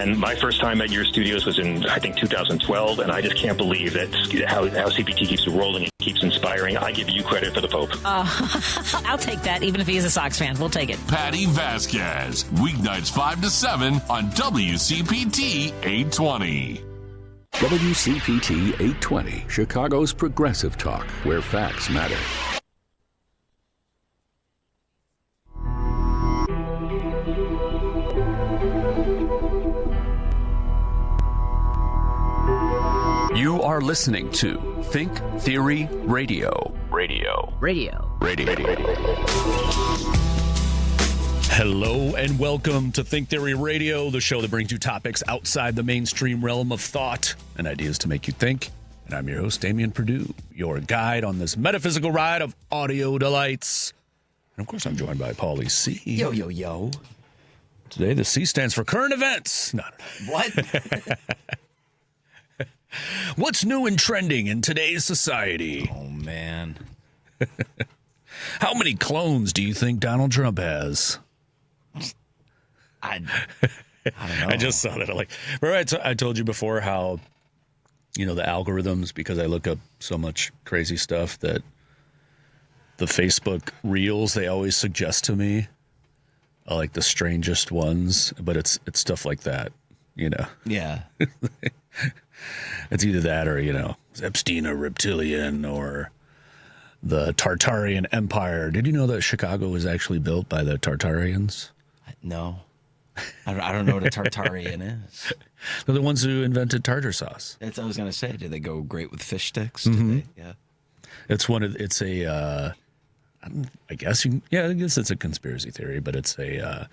And my first time at your studios was in, I think, 2012, and I just can't believe that how CPT keeps rolling and keeps inspiring. I give you credit for the Pope. I'll take that, even if he is a Sox fan. We'll take it. Patty Vasquez, weeknights 5 to 7 on WCPT 820. WCPT 820, Chicago's progressive talk, where facts matter. You are listening to Think Theory Radio. Radio. Hello and welcome to Think Theory Radio, the show that brings you topics outside the mainstream realm of thought and ideas to make you think. And I'm your host, Damian Perdue, your guide on this metaphysical ride of audio delights. And of course, I'm joined by Paulie C. Yo. Today, the C stands for current events. No. What? What's new and trending in today's society? Oh, man. How many clones do you think Donald Trump has? I don't know. I just saw that. Remember I told you before how, the algorithms, because I look up so much crazy stuff that the Facebook reels, they always suggest to me like the strangest ones, but it's stuff like that, Yeah. It's either that or, is Epstein a reptilian or the Tartarian Empire. Did you know that Chicago was actually built by the Tartarians? No. I don't know what a Tartarian is. They're the ones who invented tartar sauce. That's what I was going to say. Did they go great with fish sticks? Mm-hmm. Yeah. I guess it's a conspiracy theory, but it's a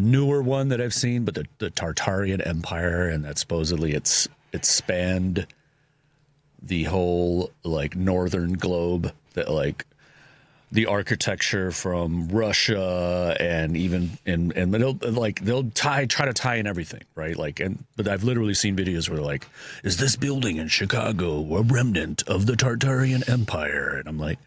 newer one that I've seen, but the Tartarian Empire, and that supposedly it spanned the whole northern globe, that the architecture from Russia and even they'll try to tie in everything, right? But I've literally seen videos where they're like, is this building in Chicago a remnant of the Tartarian Empire? And I'm like,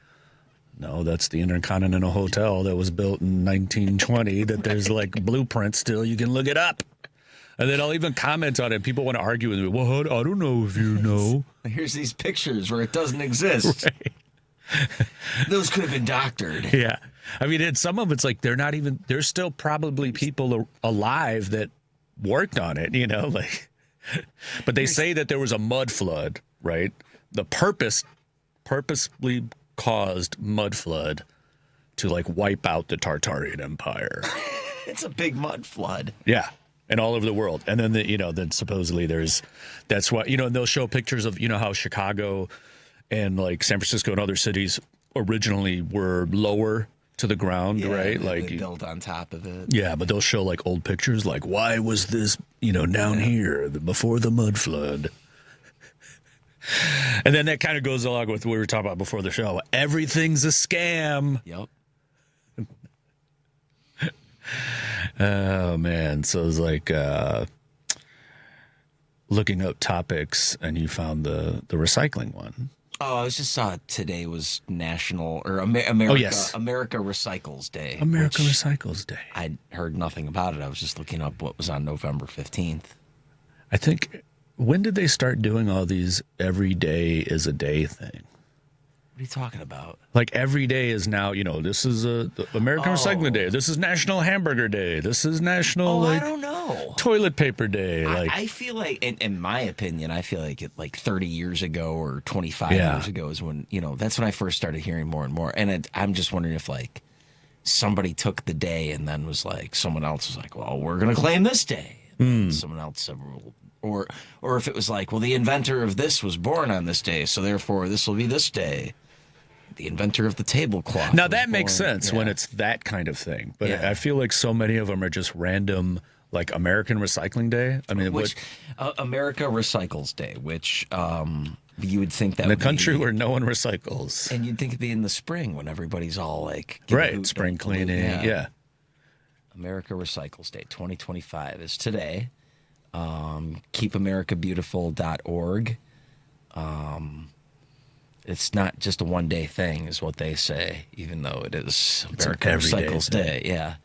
no, that's the Intercontinental Hotel that was built in 1920 that there's blueprints still. You can look it up. And then I'll even comment on it. People want to argue with me. Well, I don't know if you know. Here's these pictures where it doesn't exist. Right. Those could have been doctored. Yeah. I mean, some of it's there's still probably people alive that worked on it, But they say that there was a mud flood, right? The purposely caused mud flood to wipe out the Tartarian Empire. It's a big mud flood. Yeah, and all over the world. And then then supposedly that's why they'll show pictures of how Chicago and San Francisco and other cities originally were lower to the ground, right? They built on top of it. Yeah, but they'll show old pictures why was this down here before the mud flood. And then that kind of goes along with what we were talking about before the show. Everything's a scam. Yep. Oh, man. So it's looking up topics, and you found the recycling one. Oh, I just saw today was National or America. Oh, yes. America Recycles Day. America Recycles Day. I heard nothing about it. I was just looking up what was on November 15th. I think, when did they start doing all these every day is a day thing? What are you talking about? Every day is now, this is the American Recycling Day. This is National Hamburger Day. This is National, I don't know. Toilet paper day. I feel in my opinion, I feel like 30 years ago or 25 years ago is when, that's when I first started hearing more and more. And I'm just wondering if somebody took the day and then was someone else was well, we're going to claim this day. And someone else said, or if it was well, the inventor of this was born on this day, so therefore this will be this day. The inventor of the tablecloth. Now that makes sense when it's that kind of thing, but I feel like so many of them are just random, American Recycling Day. I mean, America Recycles Day, which you would think that in a would country be, where no one recycles, and you'd think it'd be in the spring when everybody's all spring cleaning. Yeah. America Recycles Day 2025 is today. KeepAmericaBeautiful.org. It's not just a one-day thing, is what they say, even though it is America Recycles Day. Yeah.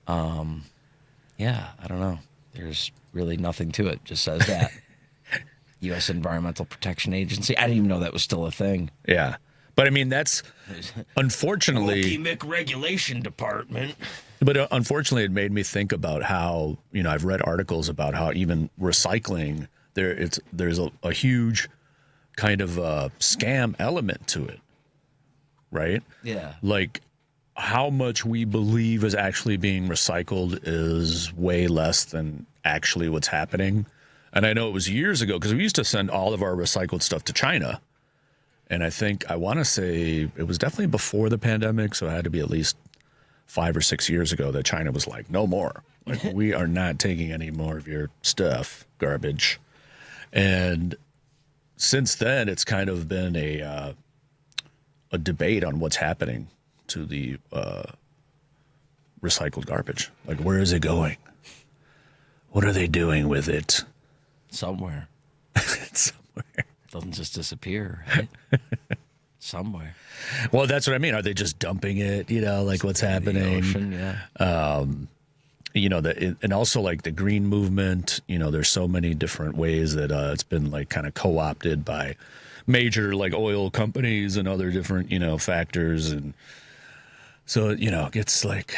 I don't know. There's really nothing to it. Just says that. U.S. Environmental Protection Agency. I didn't even know that was still a thing. Yeah. But I mean, that's unfortunately. Milwaukee Regulation Department. But unfortunately, it made me think about how, I've read articles about how even recycling, there's a huge kind of scam element to it, right? Yeah. Like how much we believe is actually being recycled is way less than actually what's happening. And I know it was years ago because we used to send all of our recycled stuff to China. And I want to say it was definitely before the pandemic, so it had to be at least 5 or 6 years ago that China was like, no more. Like, we are not taking any more of your stuff, garbage. And since then, it's kind of been a debate on what's happening to the recycled garbage. Like, where is it going? What are they doing with it? Somewhere. Somewhere. It doesn't just disappear, right? Somewhere. Well, that's what I mean. Are they just dumping it? Like what's happening? The ocean, yeah. And also like the green movement, there's so many different ways that it's been like kind of co-opted by major like oil companies and other different, factors. And so, it gets like,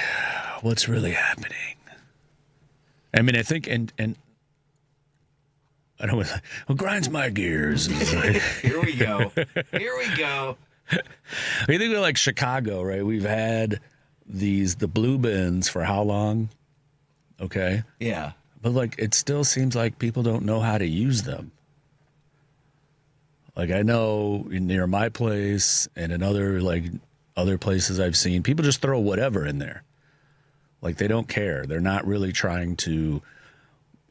what's really happening? I mean, I think, and I don't know, what grinds my gears. Here we go. Here we go. I think we're like Chicago, right? We've had the blue bins for how long? Okay. Yeah. But like, it still seems like people don't know how to use them. Like I know near my place and in other places I've seen, people just throw whatever in there. Like they don't care. They're not really trying to.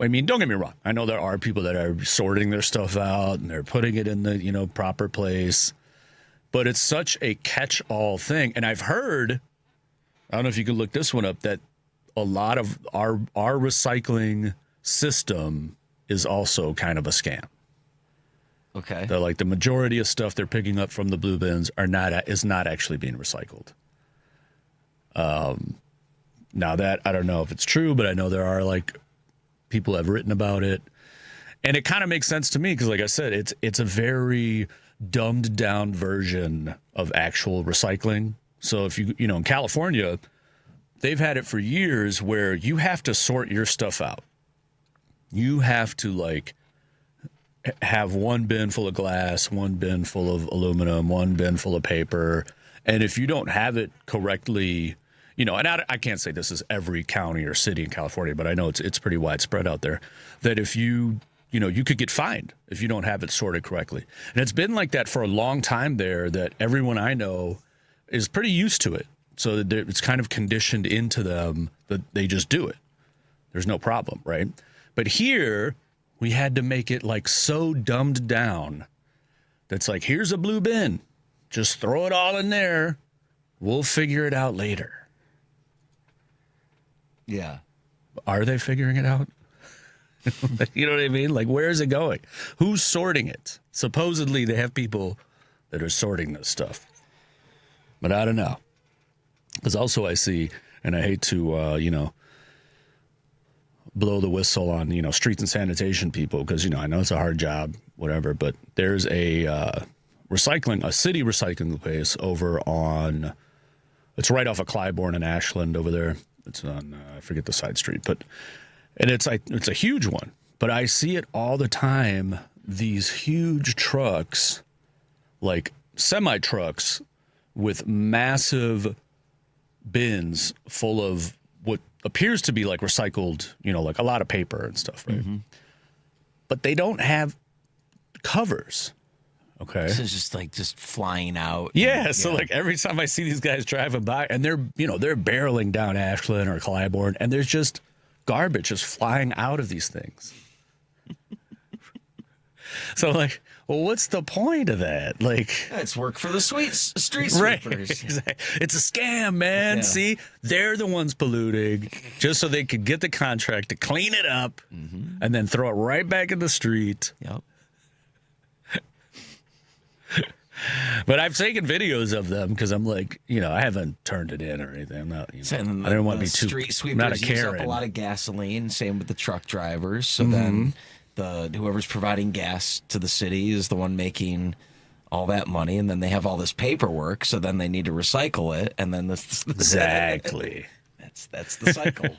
I mean, don't get me wrong. I know there are people that are sorting their stuff out and they're putting it in the, proper place. But it's such a catch-all thing. And I've heard, I don't know if you can look this one up, that a lot of our recycling system is also kind of a scam. Okay. That like the majority of stuff they're picking up from the blue bins is not actually being recycled. Now that, I don't know if it's true, but I know there are like people have written about it. And it kind of makes sense to me because, like I said, it's a very dumbed down version of actual recycling. So if in California, they've had it for years where you have to sort your stuff out. You have to like have one bin full of glass, one bin full of aluminum, one bin full of paper. And if you don't have it correctly, and I can't say this is every county or city in California, but I know it's pretty widespread out there, that if you could get fined if you don't have it sorted correctly. And it's been like that for a long time there, that everyone I know is pretty used to it. So it's kind of conditioned into them that they just do it. There's no problem, right? But here, we had to make it like so dumbed down that's like, here's a blue bin. Just throw it all in there. We'll figure it out later. Yeah. Are they figuring it out? You know what I mean? Like, where is it going? Who's sorting it? Supposedly, they have people that are sorting this stuff. But I don't know. Because also I see, and I hate to, blow the whistle on, streets and sanitation people, because, I know it's a hard job, whatever, but there's a city recycling place over on, it's right off of Clybourne and Ashland over there. It's on, I forget the side street, and it's a huge one, but I see it all the time. These huge trucks, like semi trucks with massive bins full of what appears to be like recycled, like a lot of paper and stuff, right? Mm-hmm. But they don't have covers. Okay. So it's just flying out. Yeah. So like every time I see these guys driving by and they're barreling down Ashland or Clybourne and there's just garbage just flying out of these things. So like, well, what's the point of that? Like, it's work for the street sweepers. Right. It's a scam, man. Yeah. See, they're the ones polluting just so they could get the contract to clean it up and then throw it right back in the street. Yep. But I've taken videos of them because I'm like, I haven't turned it in or anything. I'm not, I don't want to be too street sweepers not a use Karen. up a lot of gasoline. Same with the truck drivers. So then whoever's providing gas to the city is the one making all that money, and then they have all this paperwork. So then they need to recycle it, and then this exactly. That's the cycle.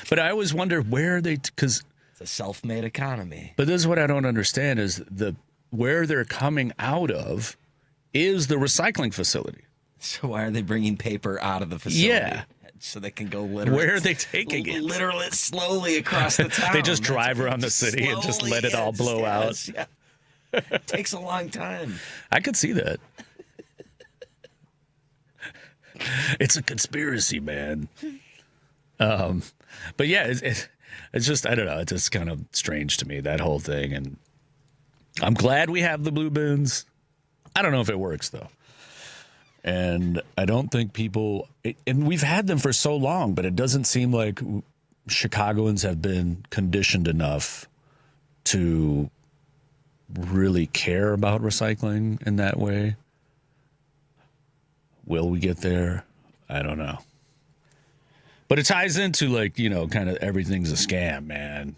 But I always wonder where they because it's a self-made economy. But this is what I don't understand is where they're coming out of is the recycling facility. So why are they bringing paper out of the facility? Yeah. So they can go literally. Where are they taking it? Literally slowly across the town. They just drive around the city and just let it all blow out. Yeah. It takes a long time. I could see that. It's a conspiracy, man. But yeah, it's just, I don't know. It's just kind of strange to me, that whole thing. And I'm glad we have the blue bins. I don't know if it works, though. And I don't think people, and we've had them for so long, but it doesn't seem like Chicagoans have been conditioned enough to really care about recycling in that way. Will we get there? I don't know. But it ties into kind of everything's a scam, man.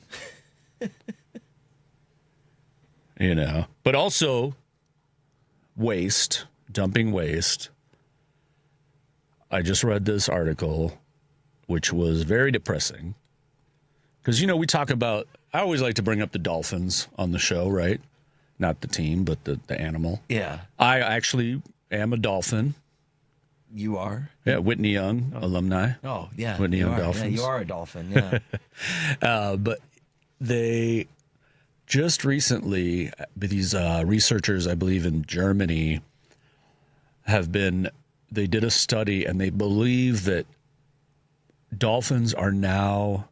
But also waste, dumping waste. I just read this article, which was very depressing. Because, we talk about, I always like to bring up the dolphins on the show, right? Not the team, but the animal. Yeah. I actually am a dolphin. You are? Yeah, Whitney Young alumni. Oh, yeah. Whitney Young Dolphins. Yeah, you are a dolphin, yeah. But they just recently, these researchers, I believe in Germany, they did a study and they believe that dolphins are now,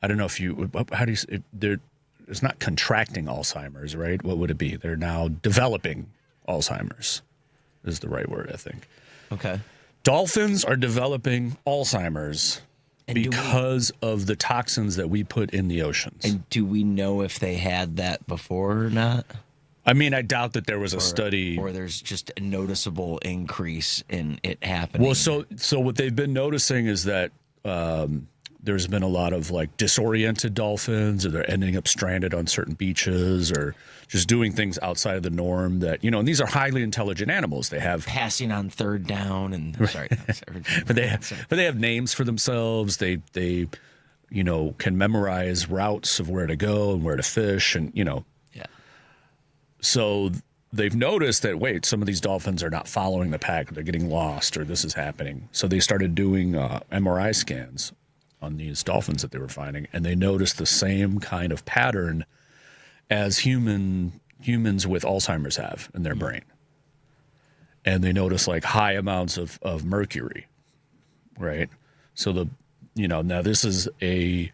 I don't know how do you, it's not contracting Alzheimer's, right? What would it be? They're now developing Alzheimer's is the right word, I think. Okay. Dolphins are developing Alzheimer's because of the toxins that we put in the oceans. And do we know if they had that before or not? I mean, I doubt that there was a study. Or there's just a noticeable increase in it happening. Well, so what they've been noticing is that there's been a lot of disoriented dolphins, or they're ending up stranded on certain beaches, or just doing things outside of the norm that, and these are highly intelligent animals. They have passing on third down and sorry. but they have names for themselves. They can memorize routes of where to go and where to fish, and Yeah. So they've noticed that some of these dolphins are not following the pack. They're getting lost, or this is happening. So they started doing MRI scans on these dolphins that they were finding, and they noticed the same kind of pattern as humans with Alzheimer's have in their brain. And they notice high amounts of mercury, right? So now this is a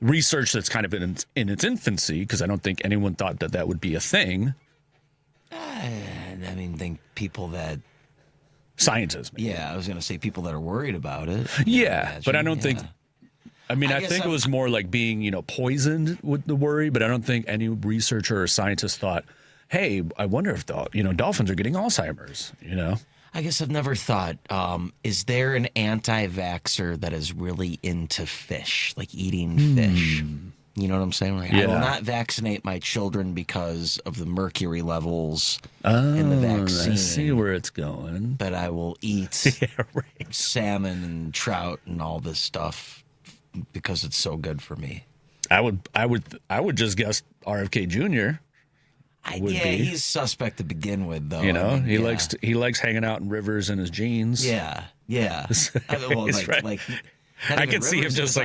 research that's kind of in its infancy, because I don't think anyone thought that would be a thing. I mean, think people that scientists. Maybe. Yeah, I was going to say people that are worried about it. Yeah, but I don't think. I mean, I think it was more like being, poisoned with the worry, but I don't think any researcher or scientist thought, hey, I wonder if dolphins are getting Alzheimer's, I guess I've never thought, is there an anti-vaxxer that is really into fish, like eating fish? You know what I'm saying? I will not vaccinate my children because of the mercury levels in the vaccine. I see where it's going. But I will eat salmon and trout and all this stuff because it's so good for me. I would just guess RFK Jr. He's suspect to begin with, though. He likes hanging out in rivers in his jeans. Yeah. I can see him just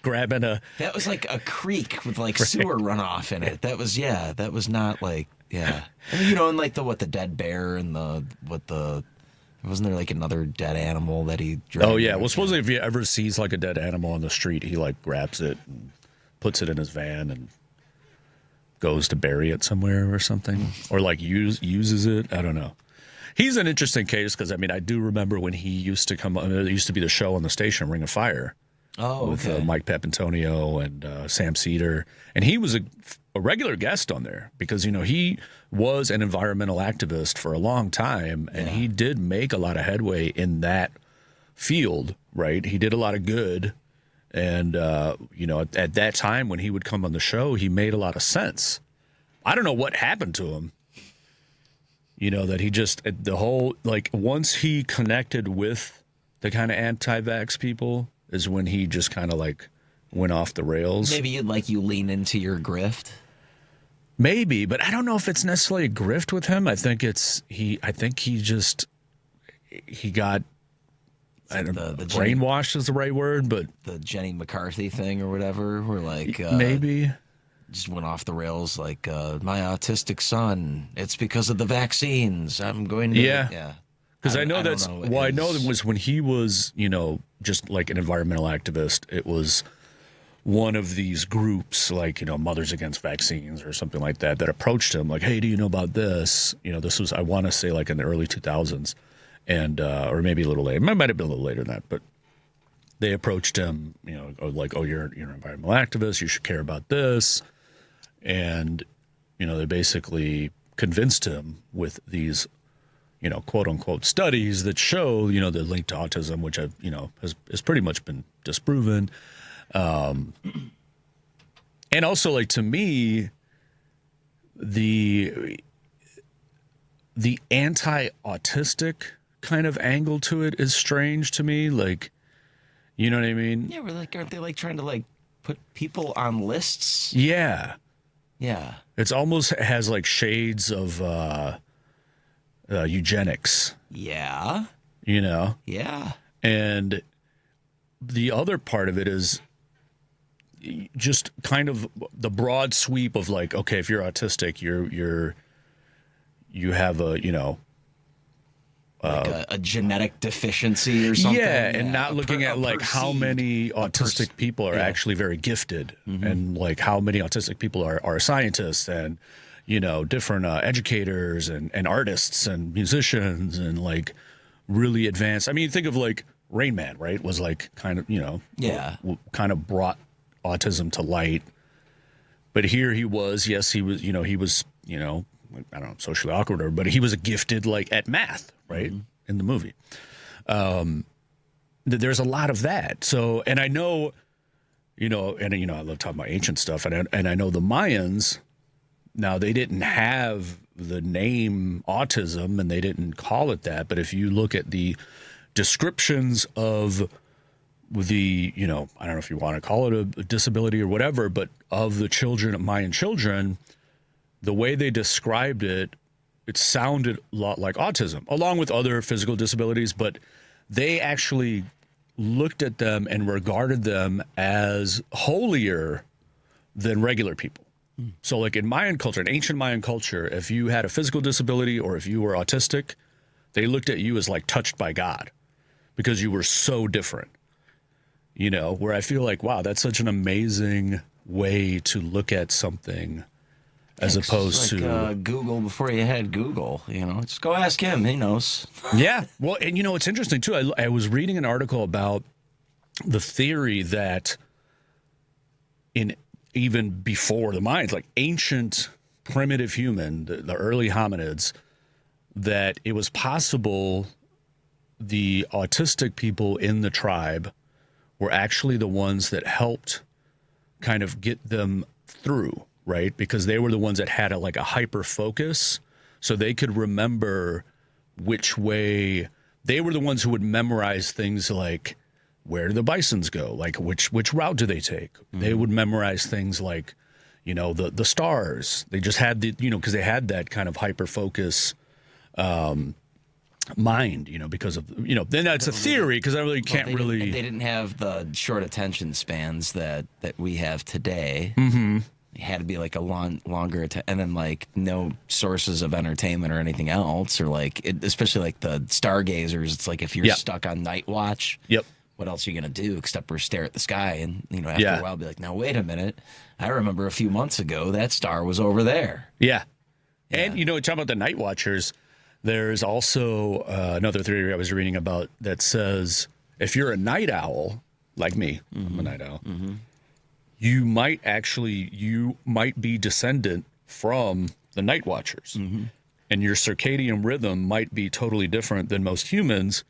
grabbing a. That was like a creek with sewer runoff in it. That was not I mean, and the dead bear and wasn't there another dead animal that he dragged? Oh yeah, well supposedly if he ever sees a dead animal on the street, he grabs it and puts it in his van and goes to bury it somewhere or something, or uses it. I don't know. He's an interesting case because I do remember when he used to come. There used to be the show on the station, Ring of Fire, with Mike Papantonio and Sam Cedar, and he was a regular guest on there because, he was an environmental activist for a long time, and he did make a lot of headway in that field, right? He did a lot of good. And, at that time when he would come on the show, he made a lot of sense. I don't know what happened to him. That he just, the whole, once he connected with the kind of anti-vax people is when he just kind of went off the rails. Maybe you lean into your grift. Maybe, but I don't know if it's necessarily a grift with him. I think he got brainwashed is the right word, but the Jenny McCarthy thing or whatever, where maybe just went off the rails. My autistic son, it's because of the vaccines. I'm going to Because I know that was when he was, just like an environmental activist. It was one of these groups, Mothers Against Vaccines or something like that, that approached him, hey, do you know about this? This was, I want to say, in the early 2000s, and or maybe a little later. It might have been a little later than that, but they approached him, you're an environmental activist, you should care about this, and they basically convinced him with these, quote unquote studies that show, the link to autism, which has pretty much been disproven. And also, to me, the anti-autistic kind of angle to it is strange to me. You know what I mean? Yeah, we're aren't they trying to put people on lists? Yeah. Yeah. It's almost has shades of eugenics. Yeah. Yeah. And the other part of it is just kind of the broad sweep of okay, if you're autistic, you have a genetic deficiency or something. Yeah, and not looking at how many autistic people are actually very gifted, and how many autistic people are scientists and different educators and artists and musicians and really advanced. I mean, think of Rain Man, right? Was kind of kind of brought autism to light. But here he was, he was I don't know, socially awkward, but he was a gifted at math, right? In the movie. There's a lot of that. So, and I know, I love talking about ancient stuff, and I know the Mayans. Now, they didn't have the name autism, and they didn't call it that. But if you look at the descriptions of the, I don't know if you want to call it a disability or whatever, but of the Mayan children, the way they described it, it sounded a lot like autism, along with other physical disabilities, but they actually looked at them and regarded them as holier than regular people. So in Mayan culture, in ancient Mayan culture, if you had a physical disability or if you were autistic, they looked at you as touched by God because you were so different. Where I feel wow, that's such an amazing way to look at something as opposed to Google before you had Google. Just go ask him. He knows. Yeah. Well, and it's interesting too. I was reading an article about the theory that even before the Mayans, ancient primitive human, the early hominids, that it was possible the autistic people in the tribe were actually the ones that helped kind of get them through, right? Because they were the ones that had a hyper focus, so they could remember which way. They were the ones who would memorize things where do the bisons go? Which route do they take? They would memorize things the stars. They just had because they had that kind of hyper focus mind, because of, then that's a theory because I really can't really. They didn't have the short attention spans that we have today. Mm-hmm. It had to be a longer, and then no sources of entertainment or anything else, or especially the stargazers. It's if you're stuck on night watch. Yep. What else are you going to do except for stare at the sky? And, after a while, be now, wait a minute. I remember a few months ago, that star was over there. Yeah. And, talking about the night watchers, there's also another theory I was reading about that says if you're a night owl, like me, I'm a night owl, you might be descendant from the night watchers. And your circadian rhythm might be totally different than most humans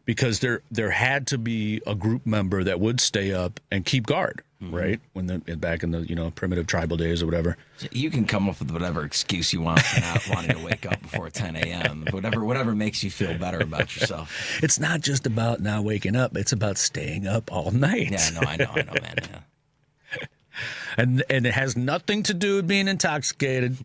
because there had to be a group member that would stay up and keep guard, right? Back in the primitive tribal days or whatever. You can come up with whatever excuse you want for not wanting to wake up before 10 a.m. Whatever makes you feel better about yourself. It's not just about not waking up; it's about staying up all night. Yeah, no, I know, man. Yeah. And it has nothing to do with being intoxicated.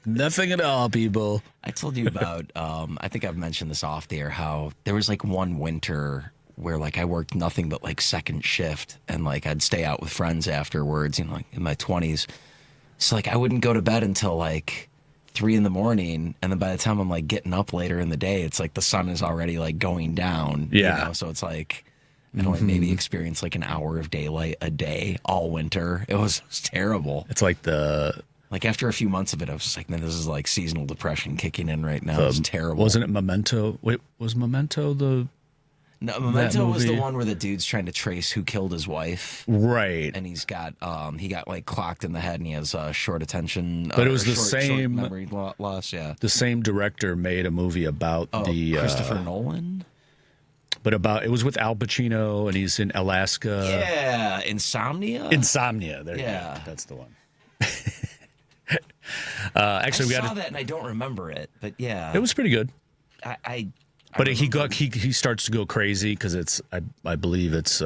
Nothing at all, people. I told you about, I think I've mentioned this off the air, how there was like one winter where like I worked nothing but like second shift and like I'd stay out with friends afterwards, like in my 20s. So like I wouldn't go to bed until like 3 a.m. and then by the time I'm like getting up later in the day, it's like the sun is already like going down. Yeah. So it's like I'd only maybe experience like an hour of daylight a day all winter. It was terrible. It's like Like after a few months of it, I was just like, man, this is like seasonal depression kicking in right now. It's terrible. Wasn't it Memento? Wait, was Memento the... No, Memento was the one where the dude's trying to trace who killed his wife. Right. And he got like clocked in the head and he has short attention. But it was short memory loss, yeah. The same director made a movie about Christopher Nolan? But it was with Al Pacino and he's in Alaska. Yeah, Insomnia? Insomnia, there you go. That's the one. Actually, I saw that and I don't remember it, but yeah, it was pretty good. But he starts to go crazy because it's I believe it's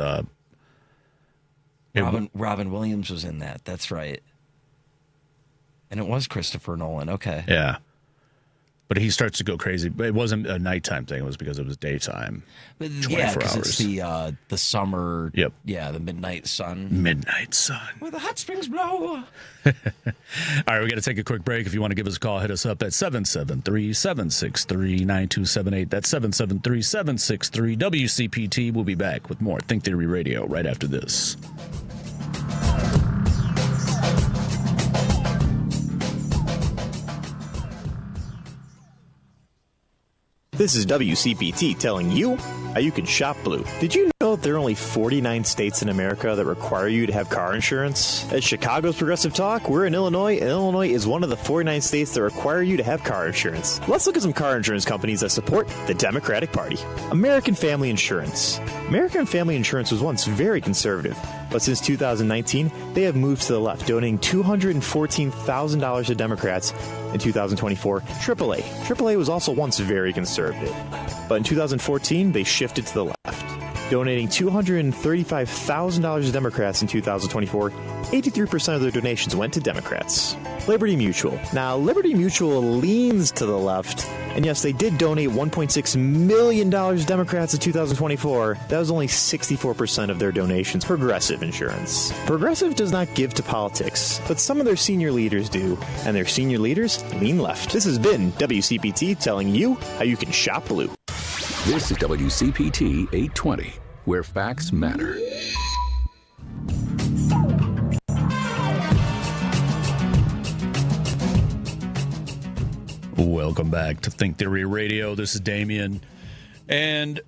Robin Williams was in that. That's right, and it was Christopher Nolan. Okay, yeah. But he starts to go crazy. But it wasn't a nighttime thing. It was because it was daytime. But yeah, because it's the summer. Yep. Yeah, the midnight sun. Midnight sun. Where the hot springs blow. All right, we got to take a quick break. If you want to give us a call, hit us up at 773-763-9278. That's 773-763-WCPT. We'll be back with more Think Theory Radio right after this. This is WCPT telling you how you can shop blue. Did you know there are only 49 states in America that require you to have car insurance? At Chicago's Progressive Talk, we're in Illinois, and Illinois is one of the 49 states that require you to have car insurance. Let's look at some car insurance companies that support the Democratic Party. American Family Insurance. American Family Insurance was once very conservative, but since 2019, they have moved to the left, donating $214,000 to Democrats. In 2024, AAA was also once very conservative, but in 2014, they shifted to the left, donating $235,000 to Democrats in 2024. 83% of their donations went to Democrats. Liberty Mutual. Now, Liberty Mutual leans to the left, and yes, they did donate $1.6 million to Democrats in 2024. That was only 64% of their donations. Progressive Insurance. Progressive does not give to politics, but some of their senior leaders do, and their senior leaders lean left. This has been WCPT telling you how you can shop blue. This is WCPT 820, where facts matter. Welcome back to Think Theory Radio. This is Damien. And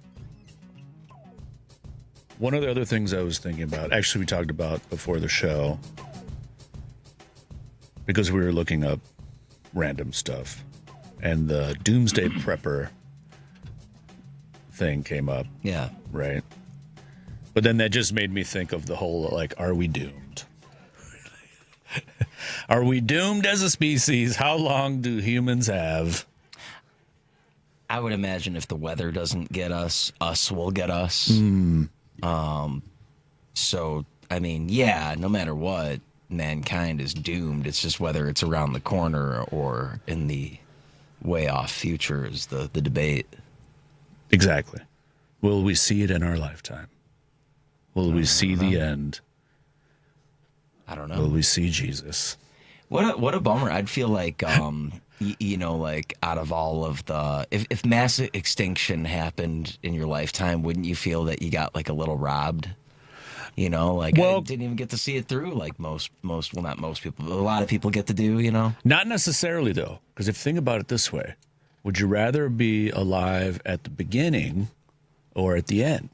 one of the other things I was thinking about, actually we talked about before the show, because we were looking up random stuff, and the Doomsday Prepper thing came up. Yeah. Right? But then that just made me think of the whole, like, are we doomed? Are we doomed as a species? How long do humans have? I would imagine if the weather doesn't get us will get us. So, I mean, yeah, no matter what, mankind is doomed. It's just whether it's around the corner or in the way off future is the debate. Exactly. Will we see it in our lifetime? Will we see the end? I don't know. Will we see Jesus? What a bummer. I'd feel like, like out of all of the, if mass extinction happened in your lifetime, wouldn't you feel that you got like a little robbed? I didn't even get to see it through like most, well, not most people, but a lot of people get to do, Not necessarily though, because if you think about it this way, would you rather be alive at the beginning or at the end?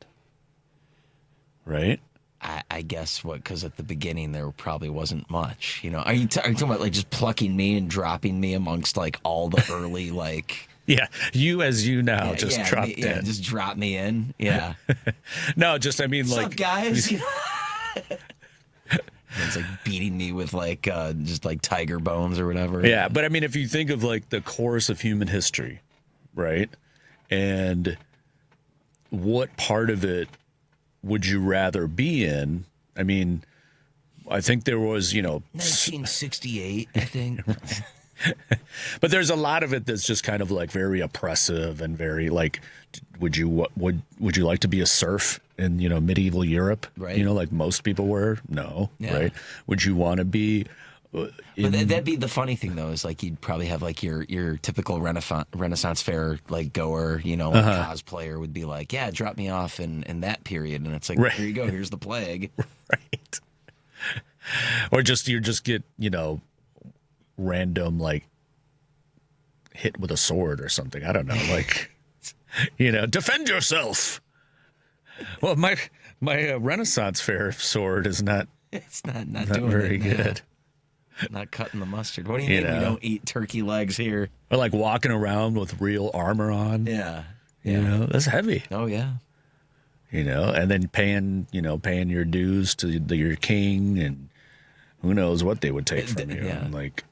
Right? I guess because at the beginning there probably wasn't much. Are you talking about like just plucking me and dropping me amongst like all the early like? Yeah, you as you now just dropped in. Yeah, just drop me in. Yeah. No, just I mean What's like up, guys. It's like beating me with like just like tiger bones or whatever. Yeah, but I mean, if you think of like the course of human history, right, and what part of it would you rather be in? I mean, I think there was, 1968, I think. But there's a lot of it that's just kind of like very oppressive and very like, would you like to be a serf in medieval Europe? Right. Like most people were. No. Yeah. Right. Would you want to be? But that'd be the funny thing though, is like you'd probably have like your typical Renaissance fair like goer, cosplayer would be like, yeah, drop me off in that period, and it's like, right. Here you go, here's the plague. Right. Or you just get random like hit with a sword or something. I don't know, like defend yourself. Well, my Renaissance fair sword is not. It's not doing very good. Not cutting the mustard. What do you mean we don't eat turkey legs here? Or like walking around with real armor on. Yeah. That's heavy. Oh yeah. And then paying your dues to your king, and who knows what they would take from you. Yeah. And like,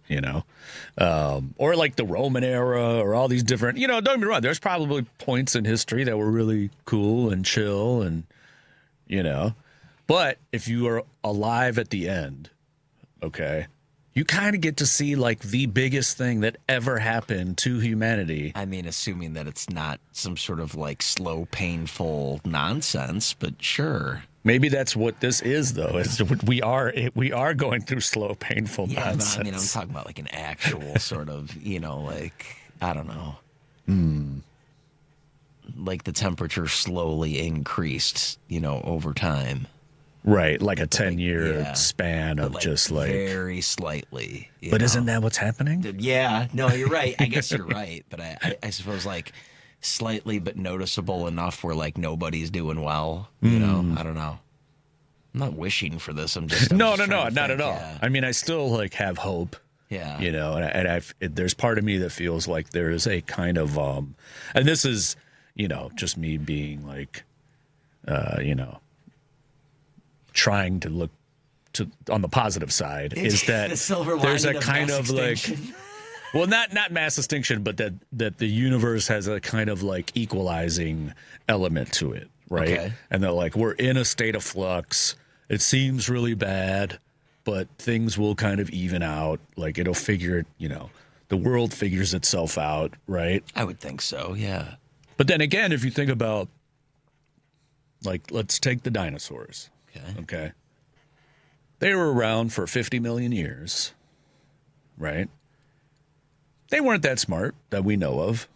or like the Roman era, or all these different, don't get me wrong, there's probably points in history that were really cool and chill and, but if you are alive at the end, okay, you kind of get to see like the biggest thing that ever happened to humanity. I mean, assuming that it's not some sort of like slow, painful nonsense, but sure. Maybe that's what this is, though. Is we are going through slow, painful nonsense. I mean, I'm talking about like an actual sort of, like, I don't know. Like the temperature slowly increased, over time. Right, like a 10-year span of just like very slightly. But isn't that what's happening? Yeah, no, you're right. I guess you're right. But I suppose like slightly but noticeable enough where like nobody's doing well. I don't know. I'm not wishing for this. I'm just not at all. Yeah. I mean, I still like have hope. Yeah. And there's part of me that feels like there is a kind of and this is just me being like trying to look on the positive side, is that the there's a kind of like, well, not mass extinction, but that the universe has a kind of like equalizing element to it, right? Okay. And that like we're in a state of flux. It seems really bad, but things will kind of even out. Like it'll figure, the world figures itself out, right? I would think so, yeah. But then again, if you think about, like, let's take the dinosaurs. Okay. They were around for 50 million years, right? They weren't that smart that we know of.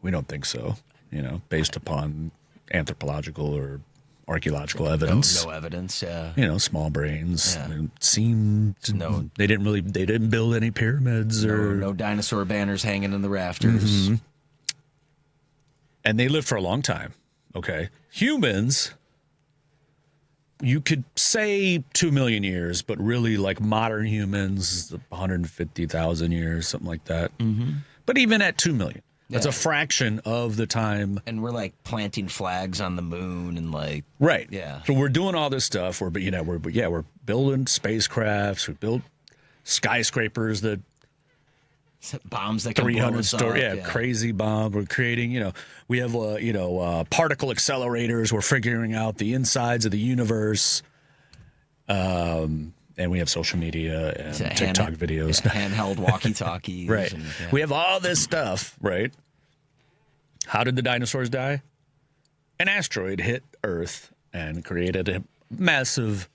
We don't think so, based upon anthropological or archaeological evidence. No evidence, yeah. Small brains. Yeah. They didn't build any pyramids or no dinosaur banners hanging in the rafters. Mm-hmm. And they lived for a long time. Okay. Humans, you could say 2 million years, but really like modern humans, 150,000 years, something like that. Mm-hmm. But even at 2 million, that's a fraction of the time. And we're like planting flags on the moon and like, right. Yeah. So we're doing all this stuff. We're building spacecrafts. We built skyscrapers that bombs that can 300 story, crazy bomb. We're creating, we have particle accelerators. We're figuring out the insides of the universe. And we have social media and TikTok videos, handheld walkie-talkies. Right. And, we have all this stuff, right? How did the dinosaurs die? An asteroid hit Earth and created a massive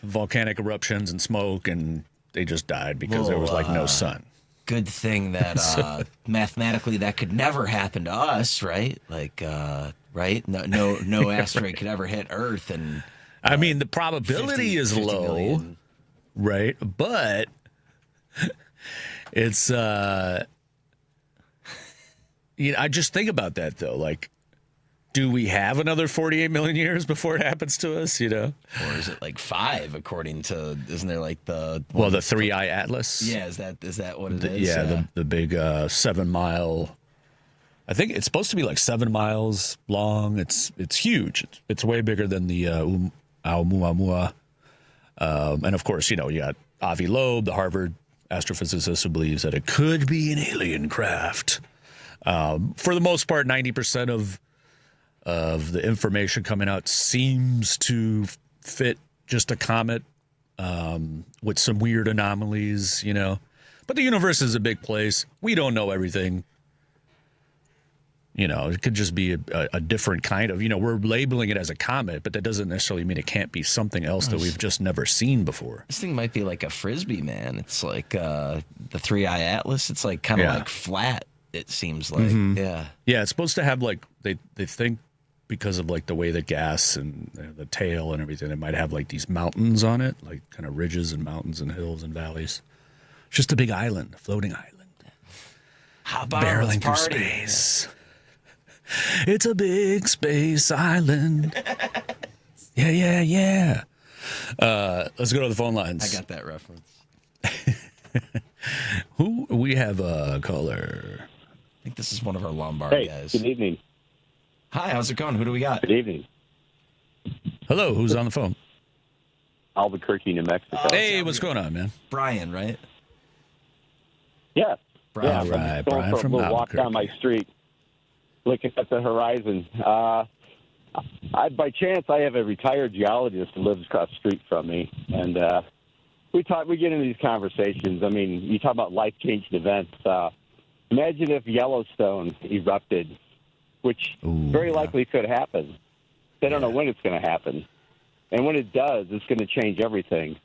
volcanic eruptions and smoke, and they just died because there was like no sun. Good thing that mathematically that could never happen to us, right? Like, right? No asteroid could ever hit Earth, and I mean the probability is low, million. Right? But it's I just think about that though. Like do we have another 48 million years before it happens to us? Or is it like 5 according to? Isn't there like the the 3-eye atlas? Yeah, is that what it is? Yeah, the big 7 mile. I think it's supposed to be like 7 miles long. It's huge. It's way bigger than the Oumuamua. And of course, you got Avi Loeb, the Harvard astrophysicist, who believes that it could be an alien craft. For the most part, 90% of the information coming out seems to fit just a comet with some weird anomalies, But the universe is a big place. We don't know everything. It could just be a different kind of, we're labeling it as a comet, but that doesn't necessarily mean it can't be something else that we've just never seen before. This thing might be like a Frisbee, man. It's like the 3-eye atlas. It's like kind of like flat, it seems like. Mm-hmm. Yeah. Yeah, it's supposed to have like, they think because of like the way the gas and the tail and everything, it might have like these mountains on it, like kind of ridges and mountains and hills and valleys. It's just a big island, a floating island. How about barreling through space. It's a big space island. Yeah. Let's go to the phone lines. I got that reference. Who we have a caller? I think this is one of our Lombard guys. Good evening. Hi, how's it going? Who do we got? Good evening. Hello, who's on the phone? Albuquerque, New Mexico. Hey, what's going on, man? Brian, right? Yeah. Brian. Yeah, All right, going Brian for a from little walk down my street, looking at the horizon. By chance, I have a retired geologist who lives across the street from me, and we get into these conversations. I mean, you talk about life-changing events. Imagine if Yellowstone erupted, which very likely could happen. They don't know when it's going to happen. And when it does, it's going to change everything.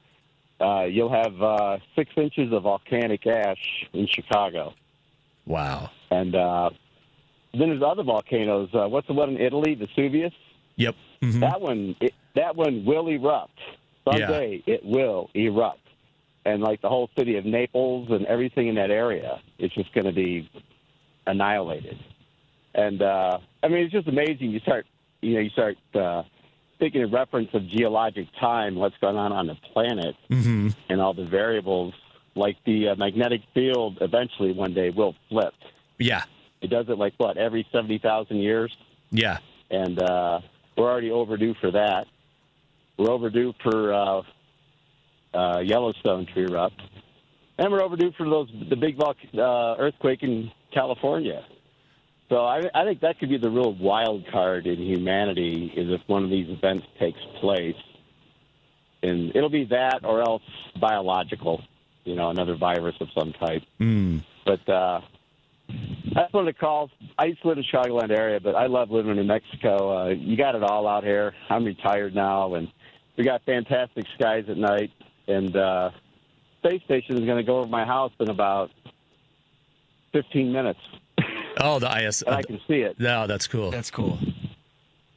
You'll have 6 inches of volcanic ash in Chicago. Wow. And then there's other volcanoes. What's the one in Italy, Vesuvius? Yep. Mm-hmm. That one will erupt. Someday it will erupt. And like the whole city of Naples and everything in that area, it's just going to be annihilated. And I mean, it's just amazing. You start thinking in reference of geologic time, what's going on the planet, and all the variables. Like the magnetic field, eventually one day will flip. Yeah. It does it like what, every 70,000 years? Yeah. And we're already overdue for that. We're overdue for Yellowstone to erupt, and we're overdue for the big earthquake in California. So I think that could be the real wild card in humanity, is if one of these events takes place. And it'll be that or else biological, another virus of some type. But that's one of the calls. I used to live in the Chicagoland area, but I love living in New Mexico. You got it all out here. I'm retired now, and we got fantastic skies at night. And space station is going to go over my house in about 15 minutes. Oh, the IS. And I can see it. No, that's cool. That's cool.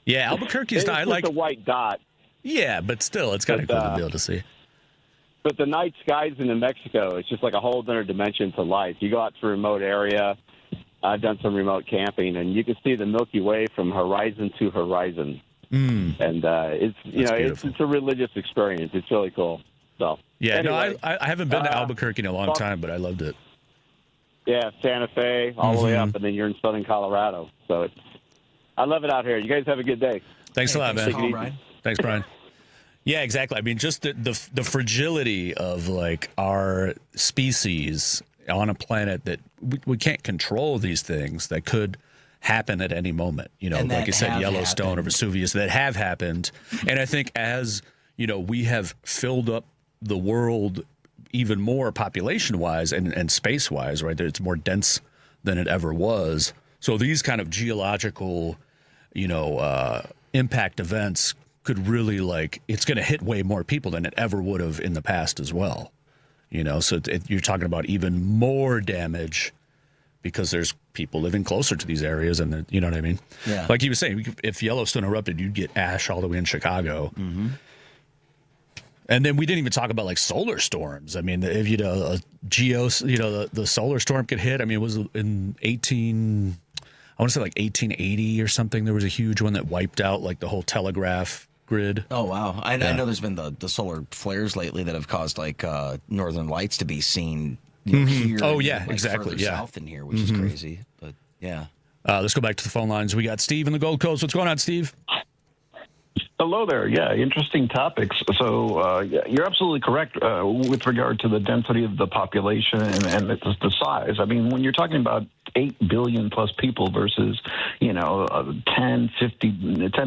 Yeah, Albuquerque's It's just a white dot. Yeah, but still, it's kind of cool to be able to see. But the night skies in New Mexico, it's just like a whole other dimension to life. You go out to a remote area. I've done some remote camping, and you can see the Milky Way from horizon to horizon. And it's a religious experience. It's really cool. So yeah, anyway, no, I haven't been to Albuquerque in a long time, but I loved it. Yeah, Santa Fe, all the way up, and then you're in southern Colorado. So I love it out here. You guys have a good day. Thanks a lot, man. Brian. Thanks, Brian. Yeah, exactly. I mean, just the fragility of like our species on a planet that we can't control these things that could happen at any moment. Like you said, Yellowstone or Vesuvius that have happened. And I think as, we have filled up the world even more population-wise and space-wise, right? It's more dense than it ever was. So these kind of geological, impact events could really it's going to hit way more people than it ever would have in the past as well. So you're talking about even more damage because there's people living closer to these areas, and you know what I mean? Yeah. Like he was saying, if Yellowstone erupted, you'd get ash all the way in Chicago. Mm-hmm. And then we didn't even talk about solar storms. I mean, if the solar storm could hit. I mean, it was in I want to say like 1880 or something. There was a huge one that wiped out like the whole telegraph grid. Oh, wow. I know there's been the solar flares lately that have caused like northern lights to be seen here. Oh, yeah, like, exactly. Further south in here, which is crazy. But yeah. Let's go back to the phone lines. We got Steve in the Gold Coast. What's going on, Steve? Hello there. Yeah, interesting topics. So you're absolutely correct with regard to the density of the population and the size. I mean, when you're talking about 8 billion plus people versus, 10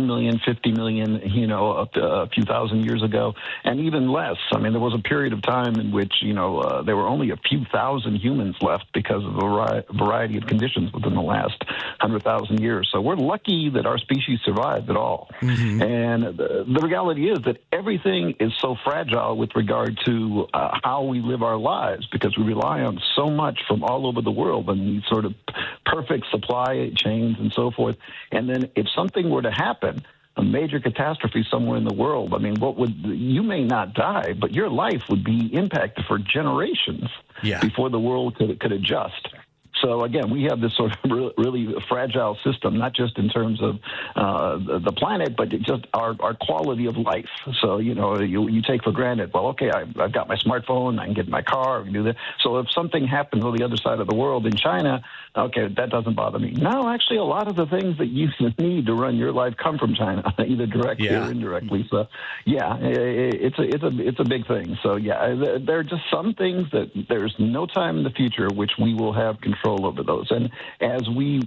million, 50 million, a few thousand years ago, and even less. I mean, there was a period of time in which, there were only a few thousand humans left because of a variety of conditions within the last 100,000 years. So we're lucky that our species survived at all. And the reality is that everything is so fragile with regard to how we live our lives, because we rely on so much from all over the world and these sort of perfect supply chains and so forth. And then if something were to happen, a major catastrophe somewhere in the world, I mean, you may not die, but your life would be impacted for generations before the world could adjust. So, again, we have this sort of really fragile system, not just in terms of the planet, but just our quality of life. So, you take for granted, well, okay, I've got my smartphone, I can get in my car, I can do that. So if something happens on the other side of the world in China, okay, that doesn't bother me. No, actually, a lot of the things that you need to run your life come from China, either directly or indirectly. So, it's a big thing. So, there are just some things that there's no time in the future which we will have control over those. And as we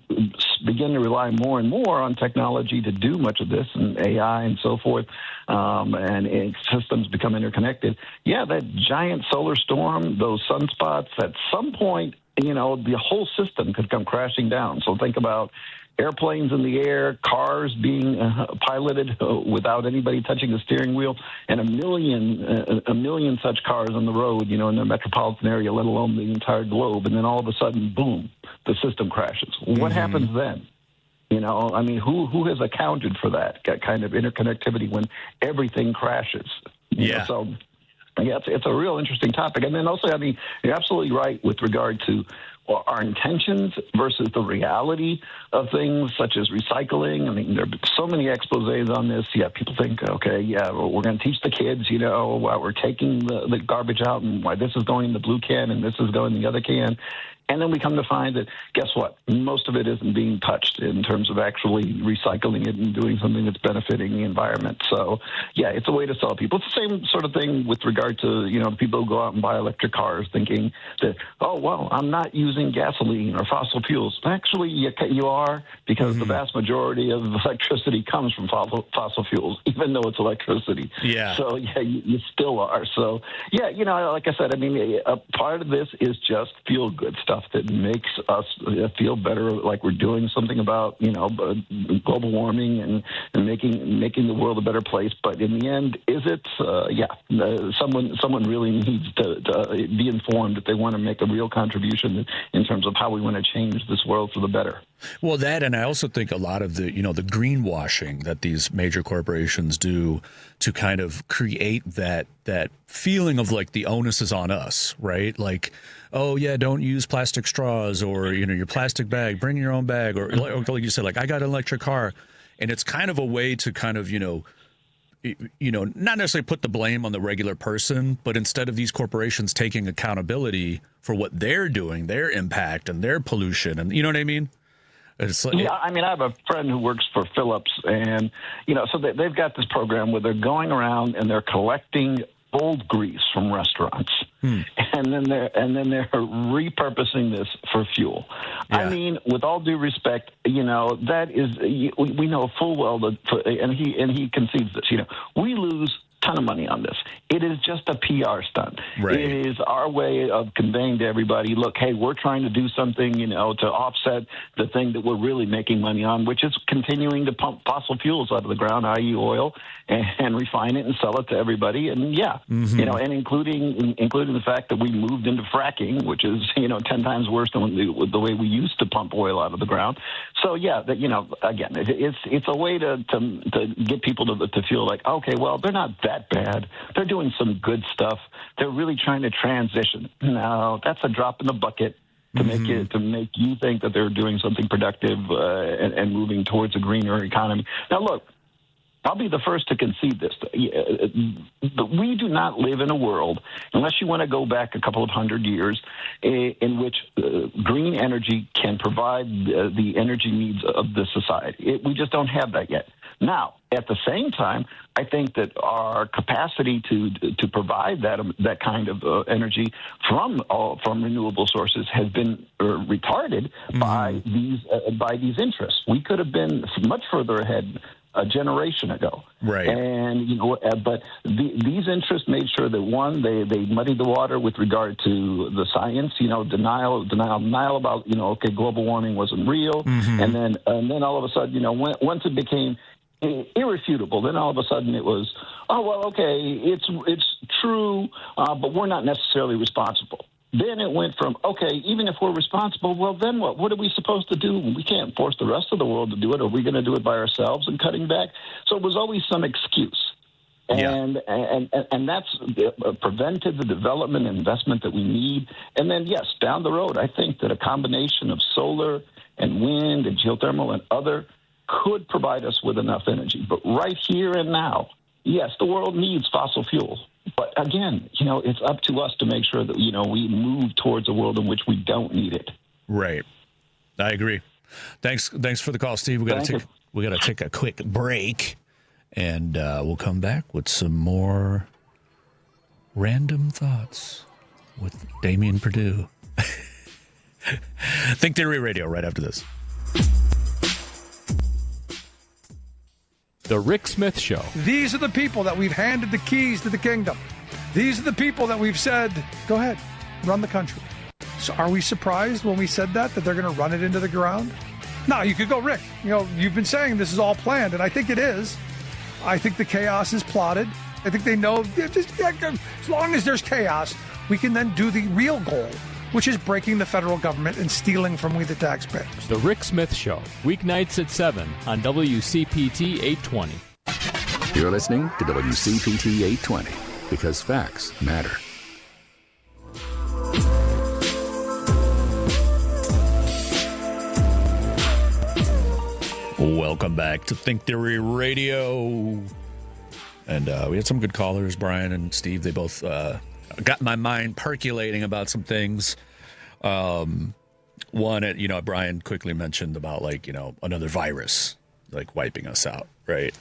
begin to rely more and more on technology to do much of this, and AI and so forth, and systems become interconnected, that giant solar storm, those sunspots, at some point, the whole system could come crashing down. So think about airplanes in the air, cars being piloted without anybody touching the steering wheel, and a million such cars on the road, in the metropolitan area, let alone the entire globe. And then all of a sudden, boom, the system crashes. What happens then? Who has accounted for that kind of interconnectivity when everything crashes? So it's a real interesting topic. And then also, you're absolutely right with regard to our intentions versus the reality of things such as recycling. I mean, there have been so many exposés on this. People think, okay, we're going to teach the kids, while we're taking the garbage out and why this is going in the blue can and this is going in the other can. And then we come to find that, guess what? Most of it isn't being touched in terms of actually recycling it and doing something that's benefiting the environment. So, it's a way to sell people. It's the same sort of thing with regard to, people who go out and buy electric cars thinking that, I'm not using gasoline or fossil fuels. Actually, you are, because the vast majority of electricity comes from fossil fuels, even though it's electricity. So, you still are. So, like I said, a part of this is just feel-good stuff that makes us feel better, like we're doing something about global warming and making the world a better place. But in the end, is it? Someone really needs to be informed if they want to make a real contribution in terms of how we want to change this world for the better. Well, that, and I also think a lot of the the greenwashing that these major corporations do to kind of create that feeling of like the onus is on us, right? Like, don't use plastic straws, or your plastic bag, bring your own bag, or like you said, like I got an electric car, and it's kind of a way to kind of not necessarily put the blame on the regular person, but instead of these corporations taking accountability for what they're doing, their impact and their pollution, and you know what I mean? It's like, I have a friend who works for Philips, and so they've got this program where they're going around and they're collecting old grease from restaurants, and then they're repurposing this for fuel. I mean, with all due respect, that is, we know full well that, and he concedes this. We lose ton of money on this. It is just a PR stunt. Right. It is our way of conveying to everybody, look, hey, we're trying to do something, to offset the thing that we're really making money on, which is continuing to pump fossil fuels out of the ground, i.e. oil, and refine it and sell it to everybody. And and including the fact that we moved into fracking, which is, 10 times worse than the way we used to pump oil out of the ground. So again, it's a way to get people to feel like, okay, well, they're not that bad. They're doing some good stuff. They're really trying to transition. No, that's a drop in the bucket. to make you think that they're doing something productive and moving towards a greener economy. Now, look, I'll be the first to concede this. But we do not live in a world, unless you want to go back a couple of hundred years, in which green energy can provide the energy needs of the society. We just don't have that yet. Now, at the same time, I think that our capacity to provide that kind of energy from renewable sources has been retarded by these interests. We could have been much further ahead a generation ago, right? And but these interests made sure that one, they muddied the water with regard to the science. Denial about okay, global warming wasn't real, and then all of a sudden, once it became irrefutable, then all of a sudden it was, oh well, okay, it's true, but we're not necessarily responsible. Then it went from, okay, even if we're responsible, well, then what? What are we supposed to do? We can't force the rest of the world to do it. Are we going to do it by ourselves and cutting back? So it was always some excuse. And that's prevented the development and investment that we need. And then, yes, down the road, I think that a combination of solar and wind and geothermal and other could provide us with enough energy. But right here and now, yes, the world needs fossil fuels. But again, it's up to us to make sure that, we move towards a world in which we don't need it. Right. I agree. Thanks for the call, Steve. We got to take a quick break, and we'll come back with some more random thoughts with Damian Perdue. Think Theory Radio right after this. The Rick Smith Show. These are the people that we've handed the keys to the kingdom. These are the people that we've said, go ahead, run the country. So are we surprised when we said that they're going to run it into the ground? No, you could go, Rick, you've been saying this is all planned, and I think it is. I think the chaos is plotted. I think they know, as long as there's chaos, we can then do the real goal, which is breaking the federal government and stealing from we the taxpayers. The Rick Smith Show, weeknights at 7 on WCPT 820. You're listening to WCPT 820 because facts matter. Welcome back to Think Theory Radio. And we had some good callers, Brian and Steve. They both got my mind percolating about some things. One, Brian quickly mentioned about another virus wiping us out, right?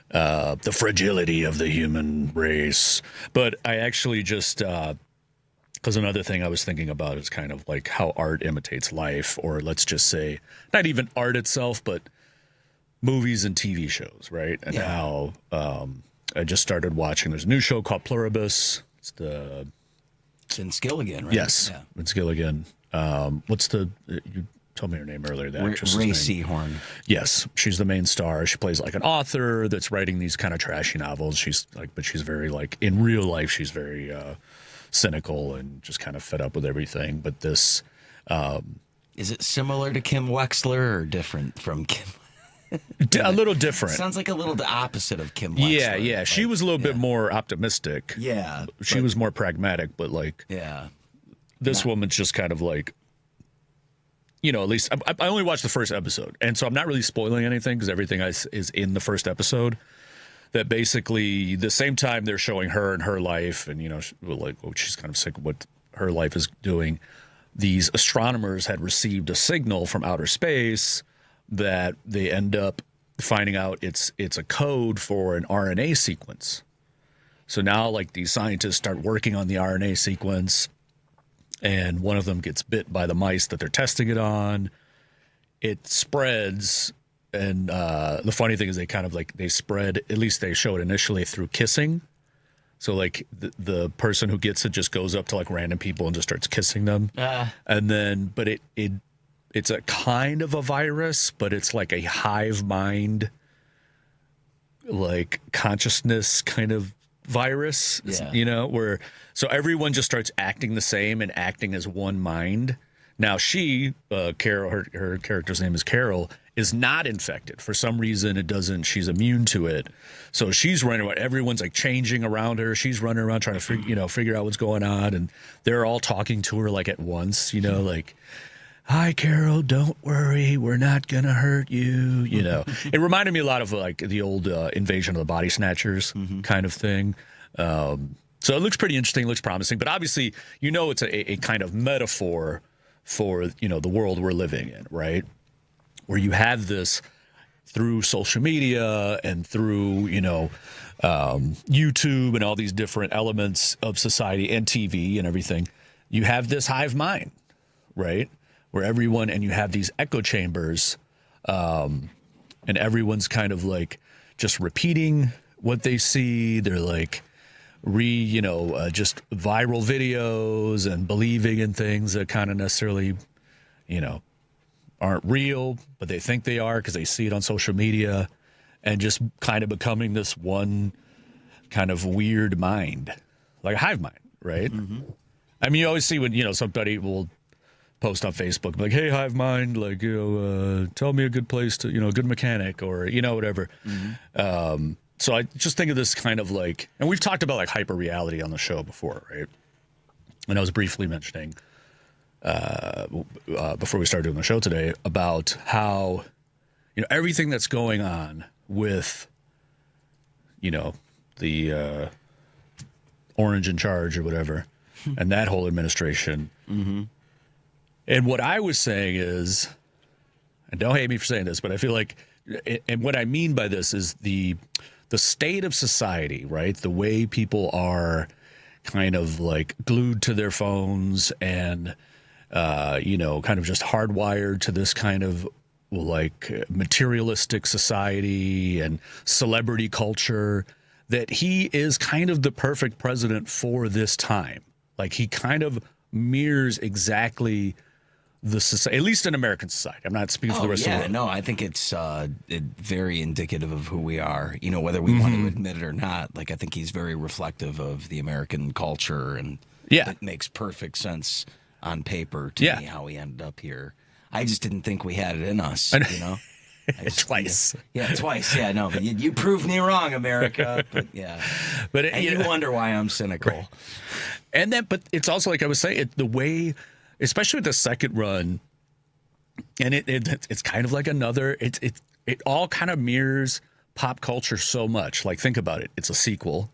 The fragility of the human race. But I actually just because another thing I was thinking about is kind of how art imitates life, or let's just say not even art itself, but movies and TV shows, right? And how I just started watching. There's a new show called Pluribus. It's Vince Gilligan, right? Yes, yeah. Vince Gilligan. What's you told me her name earlier. The actress's Ray name. Seahorn. Yes, she's the main star. She plays an author that's writing these kind of trashy novels. She's but she's very in real life, she's very cynical and just kind of fed up with everything. But this is it similar to Kim Wexler or different from Kim? A little different. Sounds like a little the opposite of Kim Wexler. Yeah. She was a little bit more optimistic. Yeah. She was more pragmatic, but this woman's just kind of at least I only watched the first episode. And so I'm not really spoiling anything because everything is in the first episode. That basically the same time they're showing her and her life and, she's kind of sick of what her life is doing. These astronomers had received a signal from outer space that they end up finding out it's a code for an RNA sequence. So now these scientists start working on the RNA sequence, and one of them gets bit by the mice that they're testing it on. It spreads, and the funny thing is they kind of they spread, at least they show it initially through kissing. So the person who gets it just goes up to random people and just starts kissing them. And then, but it's a kind of a virus, but it's a hive mind, consciousness kind of virus, where so everyone just starts acting the same and acting as one mind. Now she, Carol, her character's name is Carol, is not infected. For some reason, it doesn't. She's immune to it, so she's running around. Everyone's like changing around her. She's running around trying to figure out what's going on, and they're all talking to her like at once. Like, "Hi, Carol, don't worry, we're not gonna hurt you." It reminded me a lot of like the old Invasion of the Body Snatchers kind of thing. So it looks pretty interesting, looks promising, but obviously, it's a kind of metaphor for, the world we're living in, right? Where you have this through social media and through, YouTube and all these different elements of society and TV and everything. You have this hive mind, right? Where everyone, and you have these echo chambers, and everyone's kind of like just repeating what they see. They're like, just viral videos and believing in things that kind of necessarily, aren't real, but they think they are because they see it on social media, and just kind of becoming this one kind of weird mind, like a hive mind, right? I mean, you always see when, somebody will post on Facebook, like, "Hey, hive mind, like, tell me a good place to, a good mechanic," or, whatever. So I just think of this kind of like, and we've talked about like hyper reality on the show before, right? And I was briefly mentioning before we started doing the show today about how, everything that's going on with, the Orange in charge or whatever, and that whole administration. And what I was saying is, and don't hate me for saying this, but I feel like, and what I mean by this is the state of society, right? The way people are kind of like glued to their phones and, kind of just hardwired to this kind of like materialistic society and celebrity culture, that he is kind of the perfect president for this time. Like, he kind of mirrors exactly the society, at least in American society. I'm not speaking for the rest of the world. No, I think it's very indicative of who we are, whether we want to admit it or not. Like, I think he's very reflective of the American culture, and it makes perfect sense on paper to me how we ended up here. I just didn't think we had it in us, Twice. Twice. Yeah, no, but you proved me wrong, America. But but you wonder why I'm cynical. Right. And then, but it's also like I was saying, the way, especially with the second run, and it's kind of like another. It all kind of mirrors pop culture so much. Like, think about it. It's a sequel,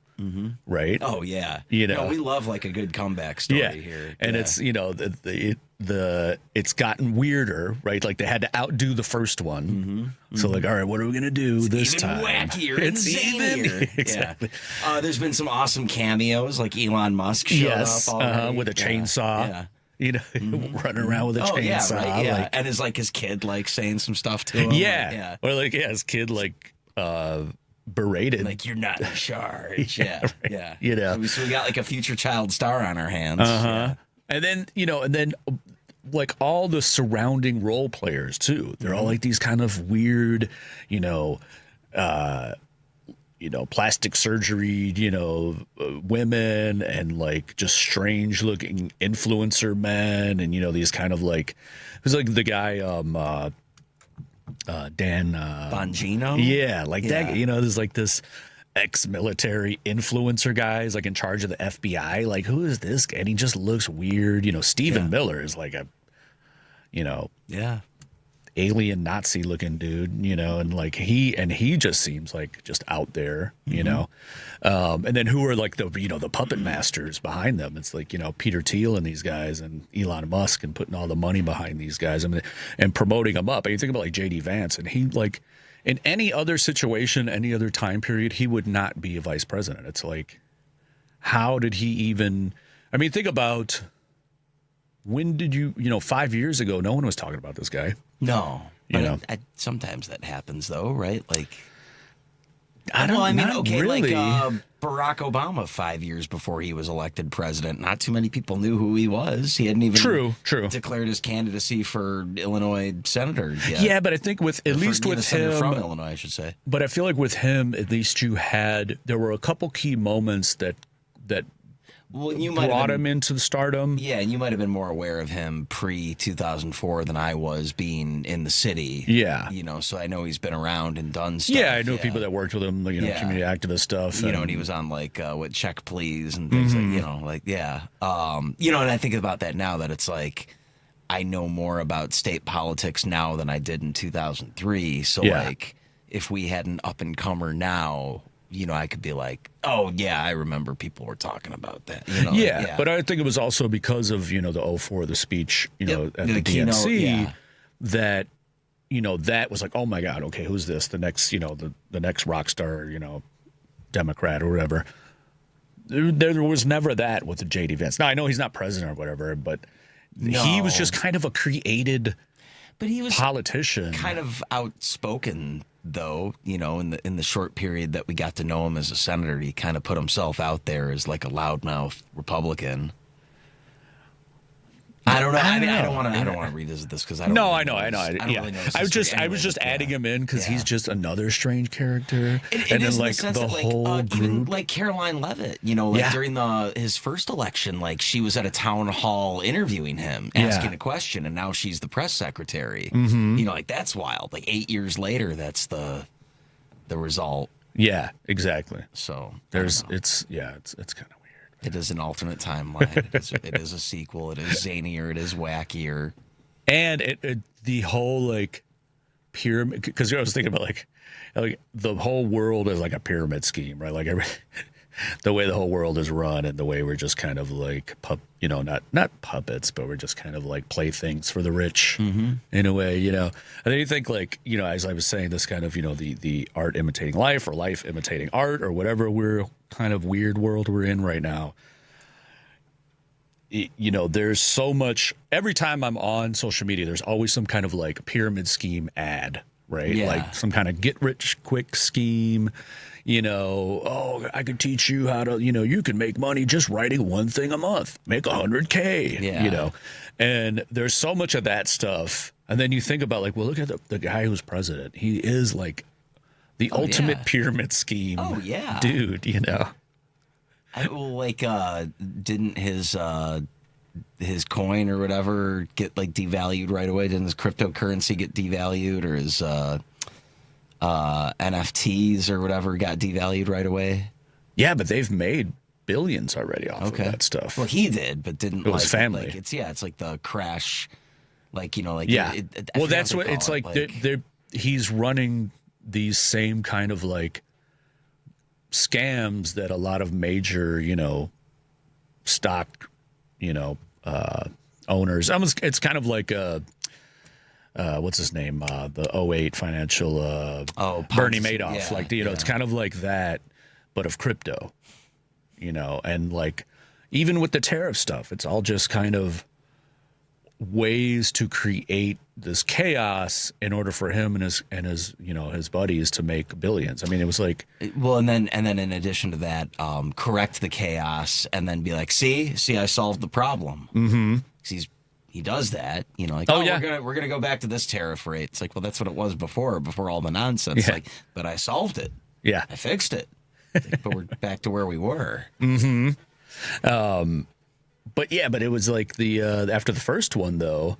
right? Oh yeah. We love like a good comeback story here. And it's it's gotten weirder, right? Like, they had to outdo the first one. So like, all right, what are we gonna do this time? Wackier, it's zanier. Exactly. There's been some awesome cameos, like Elon Musk showed up already. With a chainsaw. Running around with a chainsaw. Yeah, right, yeah. And his kid like saying some stuff to him. Yeah. Or like, his kid like berated. Like, "You're not in charge." Yeah. So we got like a future child star on our hands. And then, like, all the surrounding role players too. They're all like these kind of weird, plastic surgery, women, and like just strange looking influencer men, and these kind of like, who's like the guy Dan Bongino. Yeah, like that. There's like this ex-military influencer guy is like in charge of the FBI. Like, who is this guy? And he just looks weird. Stephen Miller is like a alien Nazi looking dude, and like he just seems like just out there, and then who are like the puppet masters behind them? It's like, Peter Thiel and these guys, and Elon Musk, and putting all the money behind these guys, and promoting them up. And you think about like JD Vance, and he, like, in any other situation, any other time period, he would not be a vice president. It's like, how did he even, think about, when did 5 years ago, no one was talking about this guy. No. Sometimes that happens, though, right? Like, really. Like Barack Obama 5 years before he was elected president, not too many people knew who he was. He hadn't even true declared his candidacy for Illinois senator yet. Yeah, but I think with him from Illinois, I should say. But I feel like with him, at least there were a couple key moments that Well, you might brought him into the stardom. Yeah, and you might have been more aware of him pre-2004 than I was, being in the city. Yeah. So I know he's been around and done stuff. Yeah, I know people that worked with him, community activist stuff. And he was on, what, Check Please and things and I think about that now, that it's like, I know more about state politics now than I did in 2003. So, if we had an up-and-comer now, I could be like, oh, yeah, I remember people were talking about that. But I think it was also because of, the 04, the speech, at the DNC, that, that was like, oh, my God, okay, who's this? The next, the next rock star, Democrat or whatever. There was never that with the J.D. Vance. Now, I know he's not president or whatever, but he was just kind of a created politician. Kind of outspoken, though, in the short period that we got to know him as a senator. He kind of put himself out there as like a loudmouth Republican. I don't know. I don't want to revisit this because I don't. No, really I know. Really know I was just adding him in because he's just another strange character, and then like the whole group, even like Caroline Leavitt, during his first election, like she was at a town hall interviewing him, asking a question, and now she's the press secretary. Mm-hmm. That's wild. Like 8 years later, that's the result. Yeah, exactly. So it's kind of. It is an alternate timeline. It is a sequel. It is zanier. It is wackier. And the whole like pyramid, because I was thinking about like the whole world is like a pyramid scheme, right? Like the way the whole world is run, and the way we're just kind of like not puppets, but we're just kind of like playthings for the rich in a way, And then you think like as I was saying, this kind of the art imitating life, or life imitating art, or whatever we're kind of weird world we're in right now. There's so much. Every time I'm on social media, there's always some kind of like pyramid scheme ad, right? Yeah. Like some kind of get rich quick scheme. Oh, I could teach you how to, you can make money just writing one thing a month, make $100K, and there's so much of that stuff. And then you think about like, well, look at the guy who's president. He is like the ultimate pyramid scheme. Oh, yeah. Dude, didn't his coin or whatever get like devalued right away? Didn't his cryptocurrency get devalued, or his NFTs or whatever got devalued right away? Yeah, but they've made billions already off of that stuff. Well, he did, but didn't. It was family. Like, it's like the crash, well, that's what it's like. He's running these same kind of like scams that a lot of major, stock, owners. It's kind of like what's his name? The 08 financial Bernie Madoff. It's kind of like that, but of crypto. And like even with the tariff stuff, it's all just kind of ways to create this chaos in order for him and his buddies to make billions. I mean, it was like, well, and then in addition to that, correct the chaos and then be like, see, I solved the problem. Mm-hmm. He does that, we're gonna go back to this tariff rate. It's like, well, that's what it was before all the nonsense. Yeah. Like, but I solved it. Yeah, I fixed it. But we're back to where we were. Mm-hmm. But it was like the after the first one though,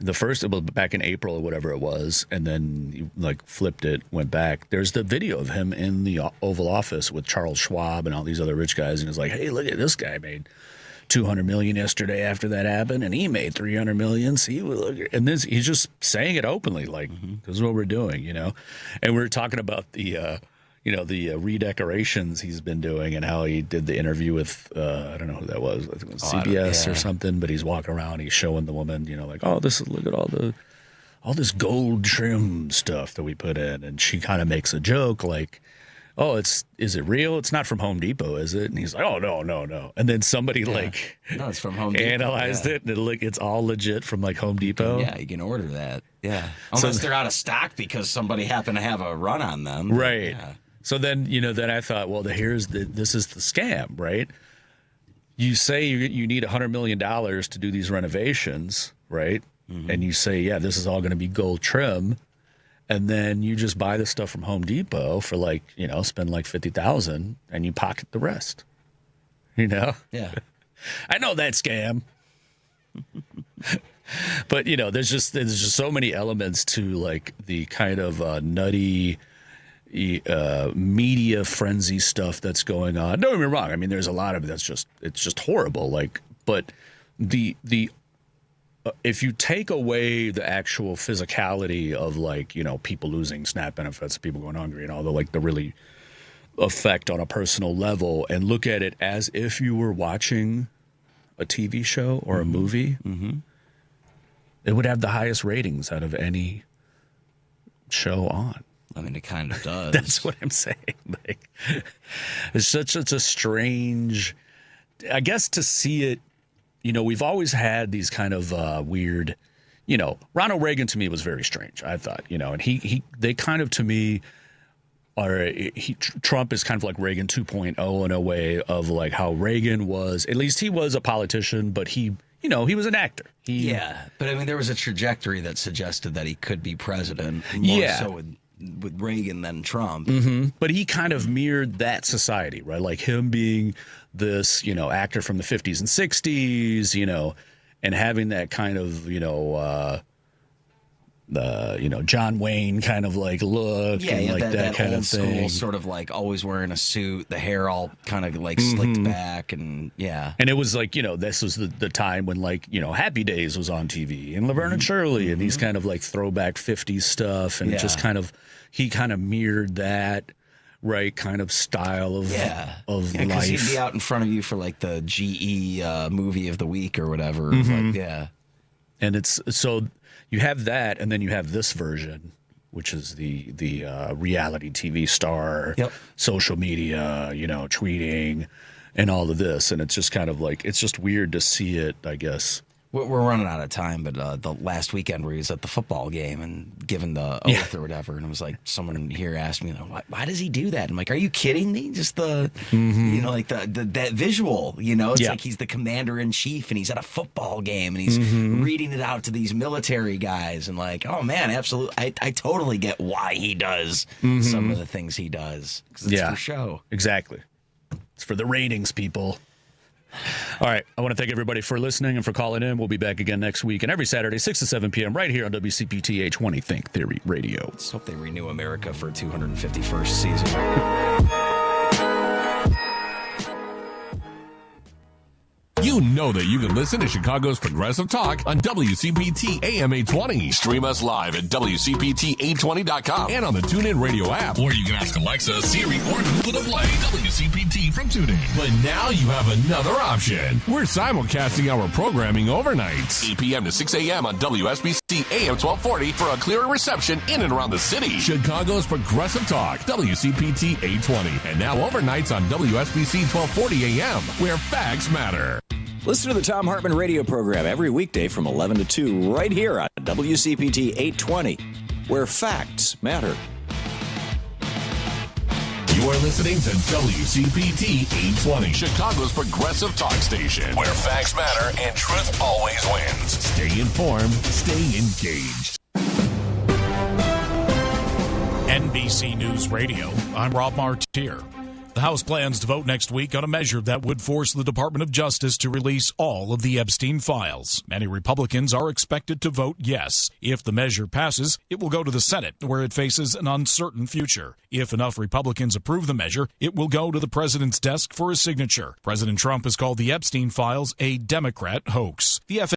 it was back in April or whatever it was, and then you like flipped it, went back. There's the video of him in the Oval Office with Charles Schwab and all these other rich guys, and he's like, hey, look at this guy made $200 million yesterday after that happened, and he made $300 million. See, look, and this he's just saying it openly, like this is what we're doing, And we're talking about the redecorations he's been doing and how he did the interview with, I don't know who that was. I think it was CBS or something, but he's walking around, he's showing the woman, like, oh, look at all this gold trim stuff that we put in. And she kind of makes a joke like, oh, is it real? It's not from Home Depot, is it? And he's like, oh, no. And then somebody no, it's from Home Depot. Analyzed it, and it's all legit from like Home Depot. Yeah, you can order that. Yeah. Unless they're out of stock because somebody happened to have a run on them. Right. Yeah. So then, then I thought, well, this is the scam, right? You say you need $100 million to do these renovations, right? Mm-hmm. And you say, yeah, this is all going to be gold trim. And then you just buy the stuff from Home Depot for spend like $50,000 and you pocket the rest. You know? Yeah. I know that scam. But, you know, there's just so many elements to, like, the kind of nutty media frenzy stuff that's going on. Don't get me wrong. I mean, there's a lot of it it's just horrible. Like, but the if you take away the actual physicality of, like, you know, people losing SNAP benefits, people going hungry, and all the really effect on a personal level, and look at it as if you were watching a TV show or a movie, it would have the highest ratings out of any show on. I mean, it kind of does. That's what I'm saying. Like, it's such a strange, I guess, to see it. You know, we've always had these kind of weird, you know, Ronald Reagan to me was very strange, I thought, you know, and they kind of, to me, Trump is kind of like Reagan 2.0 in a way of, like, how Reagan was, at least he was a politician, but he was an actor. But I mean, there was a trajectory that suggested that he could be president, more so with Reagan than Trump. But he kind of mirrored that society, right? Like him being this, you know, actor from the 50s and 60s, you know, and having that kind of, you know, John Wayne kind of like look, and like that kind of thing. School, sort of like always wearing a suit, the hair all kind of like slicked back, and And it was like, you know, this was the time when, like, you know, Happy Days was on TV and Laverne and Shirley and these kind of like throwback 50s stuff, and it just kind of, he kind of mirrored that. Right, kind of style of life. Because he'd be out in front of you for like the GE movie of the week or whatever. Like, and it's so you have that, and then you have this version, which is the reality TV star, social media, you know, tweeting, and all of this, and it's just kind of like, it's just weird to see it, I guess. We're running out of time, but the last weekend where he was at the football game and giving the oath or whatever, and it was like someone here asked me, why does he do that? I'm like, are you kidding me? Just the, you know, like that visual, you know, it's like he's the commander in chief and he's at a football game and he's reading it out to these military guys, and like, oh man, absolutely, I totally get why he does some of the things he does, because it's for show. Exactly, it's for the ratings, people. All right. I want to thank everybody for listening and for calling in. We'll be back again next week and every Saturday, 6 to 7 p.m. right here on WCPT 820 Think Theory Radio. Let's hope they renew America for 251st season. You know that you can listen to Chicago's Progressive Talk on WCPT AM 820. Stream us live at WCPT820.com and on the TuneIn Radio app. Or you can ask Alexa, Siri, or Google to play WCPT from TuneIn. But now you have another option. We're simulcasting our programming overnights, 8 p.m. to 6 a.m. on WSBC AM 1240 for a clearer reception in and around the city. Chicago's Progressive Talk, WCPT 820. And now overnights on WSBC 1240 AM, where facts matter. Listen to the Thom Hartmann radio program every weekday from 11 to 2 right here on WCPT 820, where facts matter. You are listening to WCPT 820, Chicago's progressive talk station, where facts matter and truth always wins. Stay informed, stay engaged. NBC News Radio, I'm Rob Martier. The House plans to vote next week on a measure that would force the Department of Justice to release all of the Epstein files. Many Republicans are expected to vote yes. If the measure passes, it will go to the Senate, where it faces an uncertain future. If enough Republicans approve the measure, it will go to the president's desk for a signature. President Trump has called the Epstein files a Democrat hoax. The